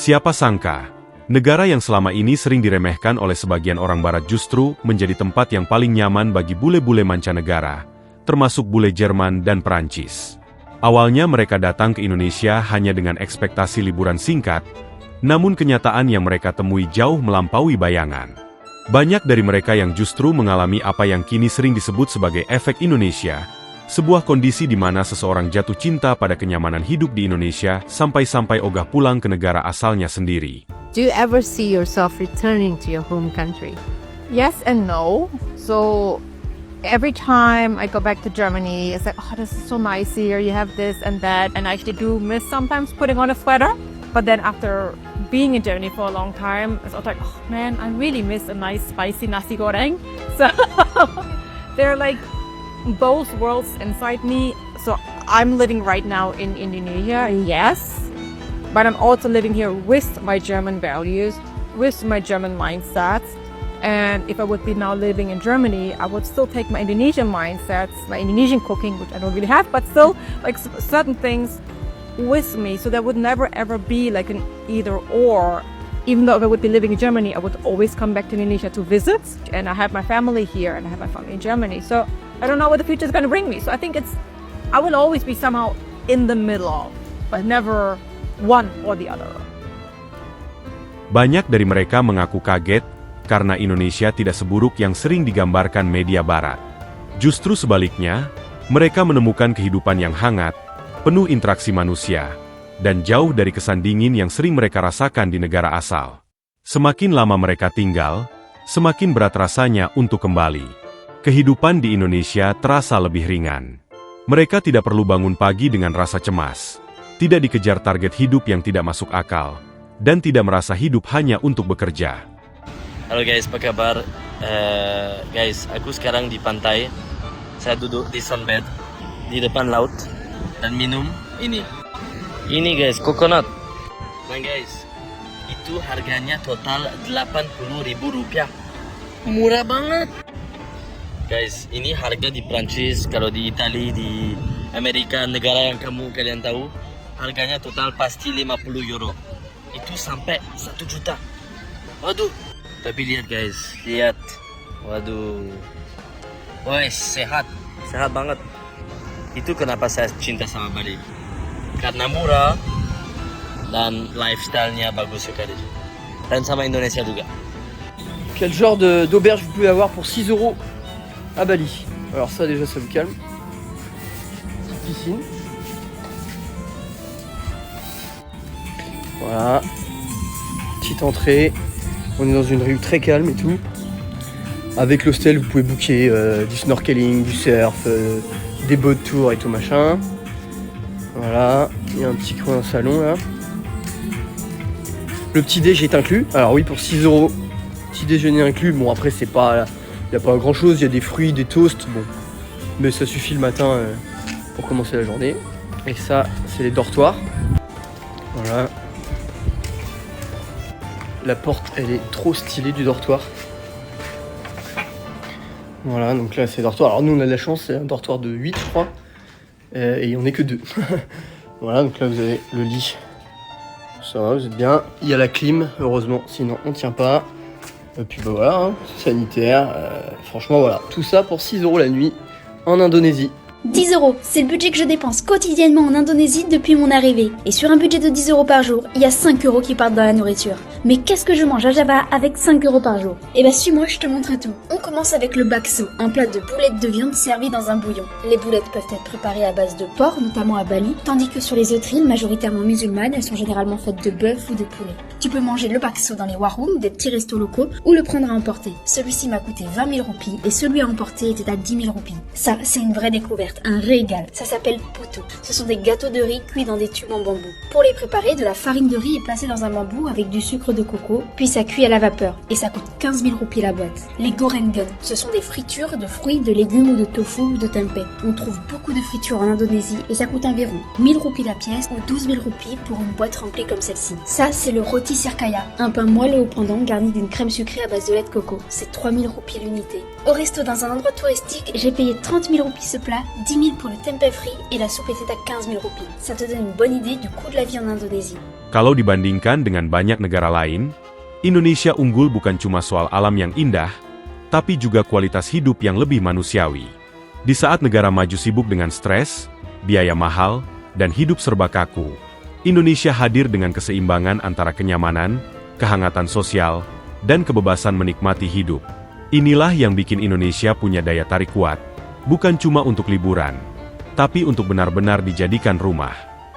Siapa sangka, negara yang selama ini sering diremehkan oleh sebagian orang barat justru menjadi tempat yang paling nyaman bagi bule-bule mancanegara, termasuk bule Jerman dan Perancis. Awalnya mereka datang ke Indonesia hanya dengan ekspektasi liburan singkat, namun kenyataan yang mereka temui jauh melampaui bayangan. Banyak dari mereka yang justru mengalami apa yang kini sering disebut sebagai efek Indonesia, sebuah kondisi di mana seseorang jatuh cinta pada kenyamanan hidup di Indonesia sampai-sampai ogah pulang ke negara asalnya sendiri. Do you ever see yourself returning to your home country? Yes and no. So every time I go back to Germany, it's like, oh, this is so nice here. You have this and that. And I actually do miss sometimes putting on a sweater. But then after being in Germany for a long time, it's like, oh man, I really miss a nice spicy nasi goreng. So they're like both worlds inside me. So I'm living right now in Indonesia, yes. But I'm also living here with my German values, with my German mindsets. And if I would be now living in Germany, I would still take my Indonesian mindsets, my Indonesian cooking, which I don't really have, but still like certain things with me. So there would never ever be like an either or. Even though if I would be living in Germany, I would always come back to Indonesia to visit. And I have my family here and I have my family in Germany. So I don't know what the future is going to bring me. So I think I will always be somehow in the middle of, but never one or the other. Banyak dari mereka mengaku kaget karena Indonesia tidak seburuk yang sering digambarkan media barat. Justru sebaliknya, mereka menemukan kehidupan yang hangat, penuh interaksi manusia, dan jauh dari kesan dingin yang sering mereka rasakan di negara asal. Semakin lama mereka tinggal, semakin berat rasanya untuk kembali. Kehidupan di Indonesia terasa lebih ringan. Mereka tidak perlu bangun pagi dengan rasa cemas, tidak dikejar target hidup yang tidak masuk akal, dan tidak merasa hidup hanya untuk bekerja. Halo guys, apa kabar? Guys, aku sekarang di pantai. Saya duduk di sunbed di depan laut dan minum ini guys, coconut. Nah guys, itu harganya total Rp80.000. Murah banget. Guys, ini harga di Prancis, kalau di Italia, di Amerika, negara yang kalian tahu, harganya total pasti €50. Itu sampai 1 juta. Waduh. Tapi lihat guys, lihat. Waduh. Woi, sehat banget. Itu kenapa saya cinta sama Bali. Karena murah dan lifestyle-nya bagus sekali. Dan sama Indonesia juga. Quel genre d'auberge vous pouvez avoir pour 6 € à Bali? Alors ça déjà ça vous calme. Petite piscine. Voilà. Petite entrée. On est dans une rue très calme et tout. Avec l'hostel, vous pouvez booker du snorkeling, du surf, des boat tours et tout machin. Voilà, il y a un petit coin salon là. Le petit déj est inclus. Alors oui, pour 6 €, petit déjeuner inclus. Bon après c'est pas, il y a pas grand chose. Il y a des fruits, des toasts, bon, mais ça suffit le matin pour commencer la journée. Et ça, c'est les dortoirs. Voilà. La porte, elle est trop stylée du dortoir. Voilà, donc là c'est le dortoir. Alors nous on a de la chance, c'est un dortoir de 8 je crois. Et on n'est que 2. Voilà, donc là vous avez le lit. Ça va, vous êtes bien. Il y a la clim, heureusement, sinon on tient pas. Et puis bah voilà, hein, sanitaire. Franchement voilà, tout ça pour 6 € la nuit en Indonésie. 10 €, c'est le budget que je dépense quotidiennement en Indonésie depuis mon arrivée. Et sur un budget de 10 € par jour, il y a 5 € qui partent dans la nourriture. Mais qu'est-ce que je mange à Java avec 5 € par jour? Eh ben suis-moi, je te montre tout. On commence avec le bakso, un plat de boulettes de viande servie dans un bouillon. Les boulettes peuvent être préparées à base de porc, notamment à Bali, tandis que sur les autres îles, majoritairement musulmanes, elles sont généralement faites de bœuf ou de poulet. Tu peux manger le bakso dans les warung, des petits restos locaux, ou le prendre à emporter. Celui-ci m'a coûté 20 000 roupies et celui à emporter était à 10 000 roupies. Ça, c'est une vraie découverte, un régal. Ça s'appelle putu. Ce sont des gâteaux de riz cuits dans des tubes en bambou. Pour les préparer, de la farine de riz est placée dans un bambou avec du sucre de coco, puis ça cuit à la vapeur et ça coûte 15 000 roupies la boîte. Les gorengen, ce sont des fritures de fruits, de légumes ou de tofu ou de tempeh. On trouve beaucoup de fritures en Indonésie et ça coûte environ 1000 roupies la pièce ou 12 000 roupies pour une boîte remplie comme celle-ci. Ça, c'est le roti pâtissière Kaya. Un pain moelleux au pendant garni d'une crème sucrée à base de lait de coco. C'est 3000 roupies l'unité. Au resto dans un endroit touristique, j'ai payé 30 000 roupies ce plat, 10 000 pour le tempeh frit et la soupe était à 15 000 roupies. Ça te donne une bonne idée du coût de la vie en Indonésie. Kalau dibandingkan dengan banyak negara lain, Indonesia unggul bukan cuma soal alam yang indah, tapi juga kualitas hidup yang lebih manusiawi. Di saat negara maju sibuk dengan stres, biaya mahal, dan hidup serba kaku, Indonesia hadir dengan keseimbangan antara kenyamanan, kehangatan sosial, dan kebebasan menikmati hidup. Inilah yang bikin Indonesia punya daya tarik kuat, bukan cuma untuk liburan, tapi untuk benar-benar dijadikan rumah.